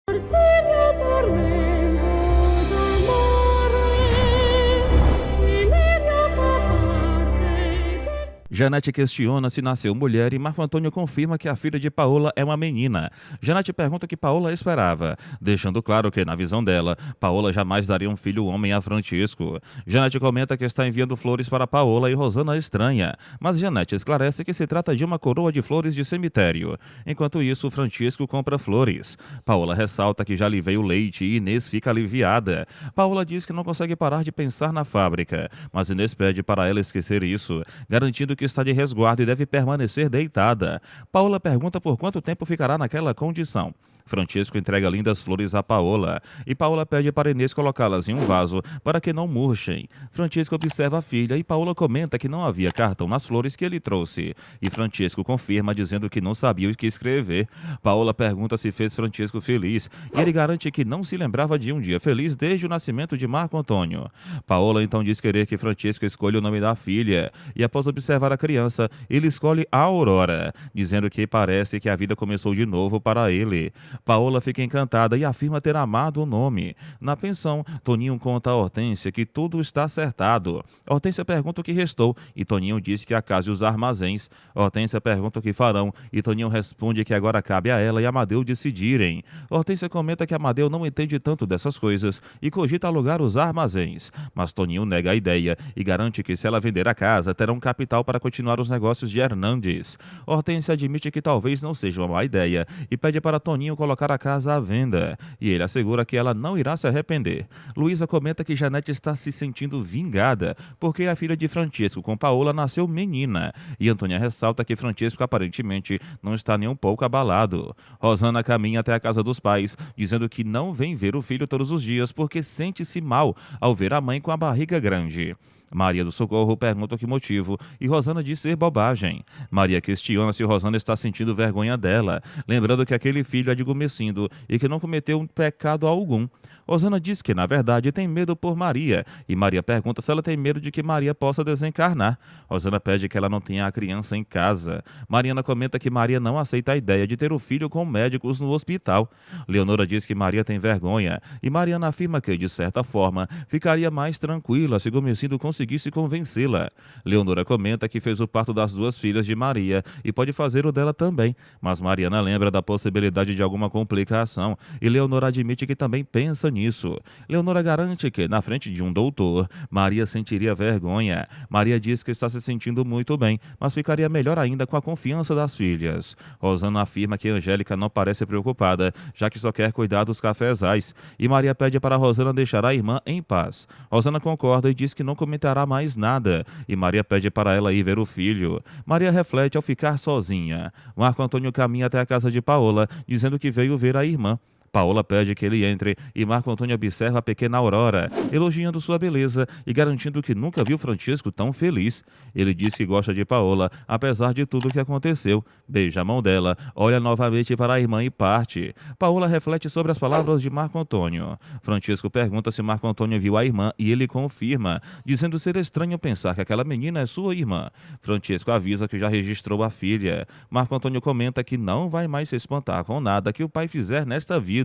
Arteria tormento d'amore, Ileria fa parte. Janete questiona se nasceu mulher e Marco Antônio confirma que a filha de Paola é uma menina. Janete pergunta o que Paola esperava, deixando claro que, na visão dela, Paola jamais daria um filho homem a Francisco. Janete comenta que está enviando flores para Paola e Rosana estranha, mas Janete esclarece que se trata de uma coroa de flores de cemitério. Enquanto isso, Francisco compra flores. Paola ressalta que já lhe veio leite e Inês fica aliviada. Paola diz que não consegue parar de pensar na fábrica, mas Inês pede para ela esquecer isso, garantindo que está de resguardo e deve permanecer deitada. Paola pergunta por quanto tempo ficará naquela condição. Francisco entrega lindas flores a Paola e Paola pede para Inês colocá-las em um vaso para que não murchem. Francisco observa a filha e Paola comenta que não havia cartão nas flores que ele trouxe. E Francisco confirma dizendo que não sabia o que escrever. Paola pergunta se fez Francisco feliz e ele garante que não se lembrava de um dia feliz desde o nascimento de Marco Antônio. Paola então diz querer que Francisco escolha o nome da filha e após observar a criança, ele escolhe Aurora, dizendo que parece que a vida começou de novo para ele. Paola fica encantada e afirma ter amado o nome. Na pensão, Toninho conta a Hortência que tudo está acertado. Hortência pergunta o que restou e Toninho diz que a casa e os armazéns. Hortência pergunta o que farão e Toninho responde que agora cabe a ela e Amadeu decidirem. Hortência comenta que Amadeu não entende tanto dessas coisas e cogita alugar os armazéns. Mas Toninho nega a ideia e garante que se ela vender a casa, terá um capital para continuar os negócios de Hernandes. Hortência admite que talvez não seja uma má ideia e pede para Toninho colocar a casa à venda, e ele assegura que ela não irá se arrepender. Luísa comenta que Janete está se sentindo vingada, porque a filha de Francisco com Paola nasceu menina, e Antônia ressalta que Francisco aparentemente não está nem um pouco abalado. Rosana caminha até a casa dos pais, dizendo que não vem ver o filho todos os dias porque sente-se mal ao ver a mãe com a barriga grande. Maria do Socorro pergunta o que motivo e Rosana diz ser bobagem. Maria questiona se Rosana está sentindo vergonha dela, lembrando que aquele filho é de Gumecindo e que não cometeu um pecado algum. Rosana diz que, na verdade, tem medo por Maria e Maria pergunta se ela tem medo de que Maria possa desencarnar. Rosana pede que ela não tenha a criança em casa. Mariana comenta que Maria não aceita a ideia de ter o filho com médicos no hospital. Leonora diz que Maria tem vergonha e Mariana afirma que, de certa forma, ficaria mais tranquila se Gumecindo conseguisse convencê-la. Leonora comenta que fez o parto das duas filhas de Maria e pode fazer o dela também, mas Mariana lembra da possibilidade de alguma complicação e Leonora admite que também pensa nisso. Leonora garante que, na frente de um doutor, Maria sentiria vergonha. Maria diz que está se sentindo muito bem, mas ficaria melhor ainda com a confiança das filhas. Rosana afirma que Angélica não parece preocupada, já que só quer cuidar dos cafezais, e Maria pede para Rosana deixar a irmã em paz. Rosana concorda e diz que não comentará mais nada, e Maria pede para ela ir ver o filho. Maria reflete ao ficar sozinha. Marco Antônio caminha até a casa de Paola, dizendo que veio ver a irmã. Paola pede que ele entre e Marco Antônio observa a pequena Aurora, elogiando sua beleza e garantindo que nunca viu Francisco tão feliz. Ele diz que gosta de Paola, apesar de tudo o que aconteceu. Beija a mão dela, olha novamente para a irmã e parte. Paola reflete sobre as palavras de Marco Antônio. Francisco pergunta se Marco Antônio viu a irmã e ele confirma, dizendo ser estranho pensar que aquela menina é sua irmã. Francisco avisa que já registrou a filha. Marco Antônio comenta que não vai mais se espantar com nada que o pai fizer nesta vida.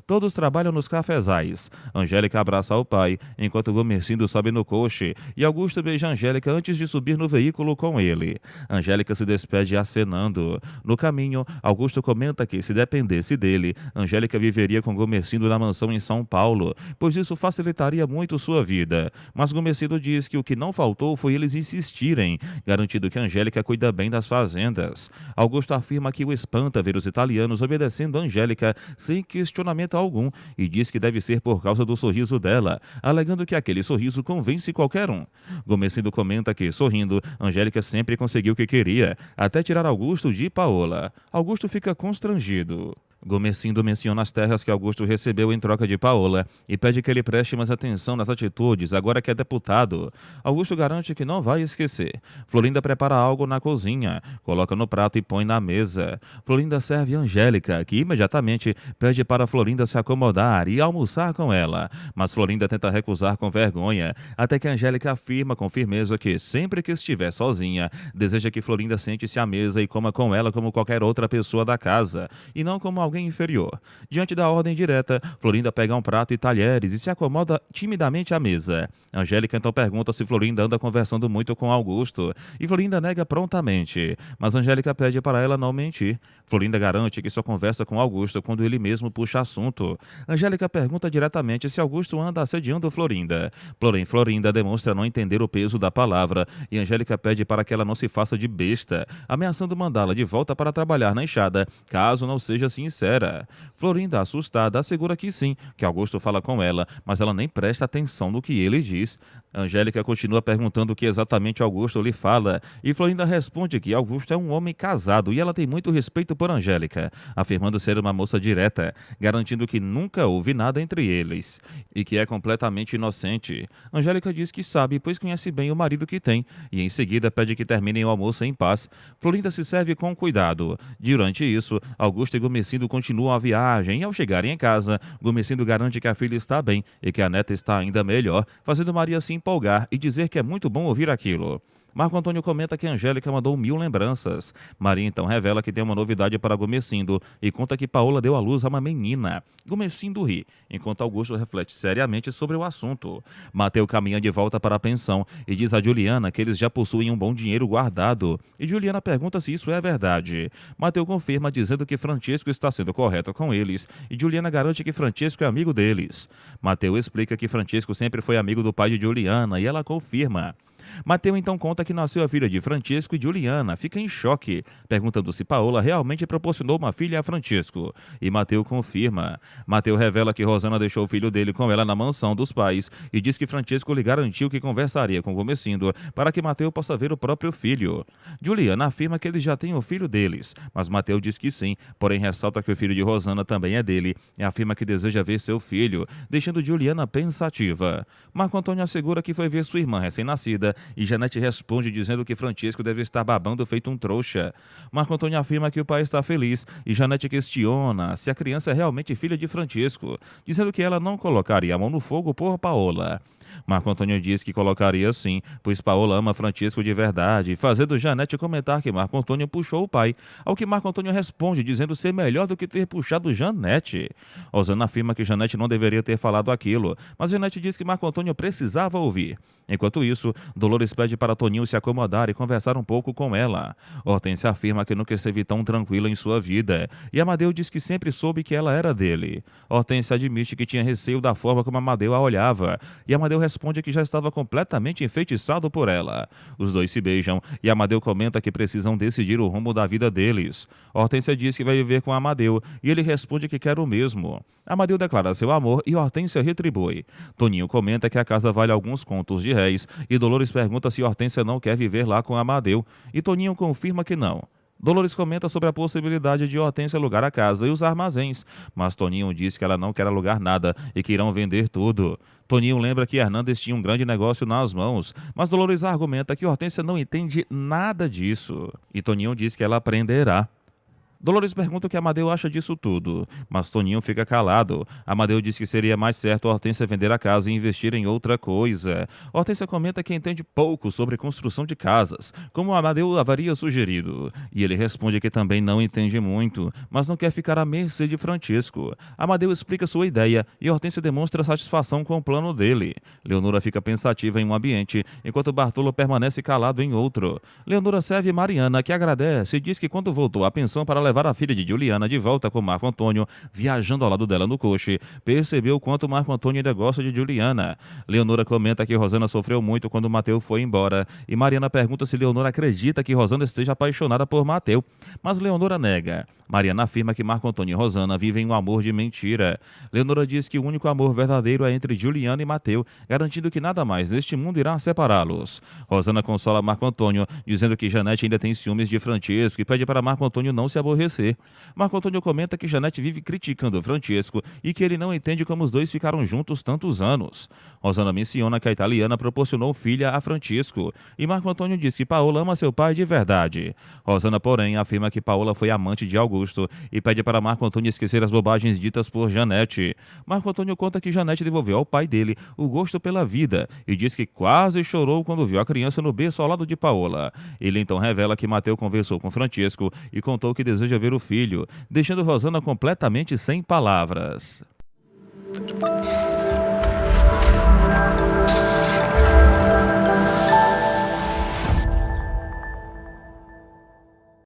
Todos trabalham nos cafezais. Angélica abraça o pai, enquanto Gomercindo sobe no coche, e Augusto beija Angélica antes de subir no veículo com ele. Angélica se despede acenando. No caminho, Augusto comenta que, se dependesse dele, Angélica viveria com Gomercindo na mansão em São Paulo, pois isso facilitaria muito sua vida. Mas Gomercindo diz que o que não faltou foi eles insistirem, garantindo que Angélica cuida bem das fazendas. Augusto afirma que o espanta ver os italianos obedecendo Angélica sem questionamento algum e diz que deve ser por causa do sorriso dela, alegando que aquele sorriso convence qualquer um. Gomecindo comenta que, sorrindo, Angélica sempre conseguiu o que queria, até tirar Augusto de Paola. Augusto fica constrangido. Gomecindo menciona as terras que Augusto recebeu em troca de Paola e pede que ele preste mais atenção nas atitudes, agora que é deputado. Augusto garante que não vai esquecer. Florinda prepara algo na cozinha, coloca no prato e põe na mesa. Florinda serve Angélica, que imediatamente pede para Florinda se acomodar e almoçar com ela. Mas Florinda tenta recusar com vergonha, até que Angélica afirma com firmeza que, sempre que estiver sozinha, deseja que Florinda sente-se à mesa e coma com ela como qualquer outra pessoa da casa, e não como alguém inferior. Diante da ordem direta, Florinda pega um prato e talheres e se acomoda timidamente à mesa. Angélica então pergunta se Florinda anda conversando muito com Augusto, e Florinda nega prontamente, mas Angélica pede para ela não mentir. Florinda garante que só conversa com Augusto quando ele mesmo puxa assunto. Angélica pergunta diretamente se Augusto anda assediando Florinda. Porém, Florinda demonstra não entender o peso da palavra, e Angélica pede para que ela não se faça de besta, ameaçando mandá-la de volta para trabalhar na enxada, caso não seja sincera. Florinda, assustada, assegura que sim, que Augusto fala com ela, mas ela nem presta atenção no que ele diz. Angélica continua perguntando o que exatamente Augusto lhe fala, e Florinda responde que Augusto é um homem casado e ela tem muito respeito por Angélica, afirmando ser uma moça direta, garantindo que nunca houve nada entre eles, e que é completamente inocente. Angélica diz que sabe, pois conhece bem o marido que tem, e em seguida pede que terminem o almoço em paz. Florinda se serve com cuidado. Durante isso, Augusto e Gumecindo continuam a viagem, e ao chegarem em casa, Gumecindo garante que a filha está bem e que a neta está ainda melhor, fazendo Maria se empolgar e dizer que é muito bom ouvir aquilo. Marco Antônio comenta que Angélica mandou 1000 lembranças. Maria então revela que tem uma novidade para Gumecindo e conta que Paola deu à luz a uma menina. Gumecindo ri, enquanto Augusto reflete seriamente sobre o assunto. Mateu caminha de volta para a pensão e diz a Juliana que eles já possuem um bom dinheiro guardado. E Juliana pergunta se isso é verdade. Mateu confirma dizendo que Francesco está sendo correto com eles e Juliana garante que Francesco é amigo deles. Mateu explica que Francesco sempre foi amigo do pai de Juliana e ela confirma. Mateu então conta que nasceu a filha de Francesco e Juliana, fica em choque, perguntando se Paola realmente proporcionou uma filha a Francesco. E Mateu confirma. Mateu revela que Rosana deixou o filho dele com ela na mansão dos pais e diz que Francesco lhe garantiu que conversaria com Gumecindo para que Mateu possa ver o próprio filho. Juliana afirma que eles já têm o filho deles, mas Mateu diz que sim, porém ressalta que o filho de Rosana também é dele e afirma que deseja ver seu filho, deixando Juliana pensativa. Marco Antônio assegura que foi ver sua irmã recém-nascida e Janete responde dizendo que Francesco deve estar babando feito um trouxa. Marco Antônio afirma que o pai está feliz e Janete questiona se a criança é realmente filha de Francesco, dizendo que ela não colocaria a mão no fogo por Paola. Marco Antônio diz que colocaria sim, pois Paola ama Francesco de verdade, fazendo Janete comentar que Marco Antônio puxou o pai, ao que Marco Antônio responde dizendo ser melhor do que ter puxado Janete. Rosana afirma que Janete não deveria ter falado aquilo, mas Janete diz que Marco Antônio precisava ouvir. Enquanto isso, Dolores pede para Toninho se acomodar e conversar um pouco com ela. Hortência afirma que nunca esteve tão tranquila em sua vida, e Amadeu diz que sempre soube que ela era dele. Hortência admite que tinha receio da forma como Amadeu a olhava, e Amadeu responde que já estava completamente enfeitiçado por ela. Os dois se beijam, e Amadeu comenta que precisam decidir o rumo da vida deles. Hortência diz que vai viver com Amadeu, e ele responde que quer o mesmo. Amadeu declara seu amor e Hortência retribui. Toninho comenta que a casa vale alguns contos de réis, e Dolores pergunta se Hortência não quer viver lá com Amadeu, e Toninho confirma que não. Dolores comenta sobre a possibilidade de Hortência alugar a casa e os armazéns, mas Toninho diz que ela não quer alugar nada e que irão vender tudo. Toninho lembra que Hernandes tinha um grande negócio nas mãos, mas Dolores argumenta que Hortência não entende nada disso, e Toninho diz que ela aprenderá. Dolores pergunta o que Amadeu acha disso tudo, mas Toninho fica calado. Amadeu diz que seria mais certo Hortência vender a casa e investir em outra coisa. Hortência comenta que entende pouco sobre construção de casas, como Amadeu haveria sugerido. E ele responde que também não entende muito, mas não quer ficar à mercê de Francesco. Amadeu explica sua ideia e Hortência demonstra satisfação com o plano dele. Leonora fica pensativa em um ambiente, enquanto Bartolo permanece calado em outro. Leonora serve Mariana, que agradece e diz que quando voltou à pensão para levar a filha de Juliana de volta com Marco Antônio, viajando ao lado dela no coche, percebeu o quanto Marco Antônio ainda gosta de Juliana. Leonora comenta que Rosana sofreu muito quando Mateu foi embora, e Mariana pergunta se Leonora acredita que Rosana esteja apaixonada por Mateu, mas Leonora nega. Mariana afirma que Marco Antônio e Rosana vivem um amor de mentira. Leonora diz que o único amor verdadeiro é entre Juliana e Mateu, garantindo que nada mais neste mundo irá separá-los. Rosana consola Marco Antônio, dizendo que Janete ainda tem ciúmes de Francesco e pede para Marco Antônio não se aborrecer. Marco Antônio comenta que Janete vive criticando Francesco e que ele não entende como os dois ficaram juntos tantos anos. Rosana menciona que a italiana proporcionou filha a Francesco e Marco Antônio diz que Paola ama seu pai de verdade. Rosana, porém, afirma que Paola foi amante de Augusto e pede para Marco Antônio esquecer as bobagens ditas por Janete. Marco Antônio conta que Janete devolveu ao pai dele o gosto pela vida e diz que quase chorou quando viu a criança no berço ao lado de Paola. Ele então revela que Mateu conversou com Francesco e contou que deseja de ouvir o filho, deixando Rosana completamente sem palavras.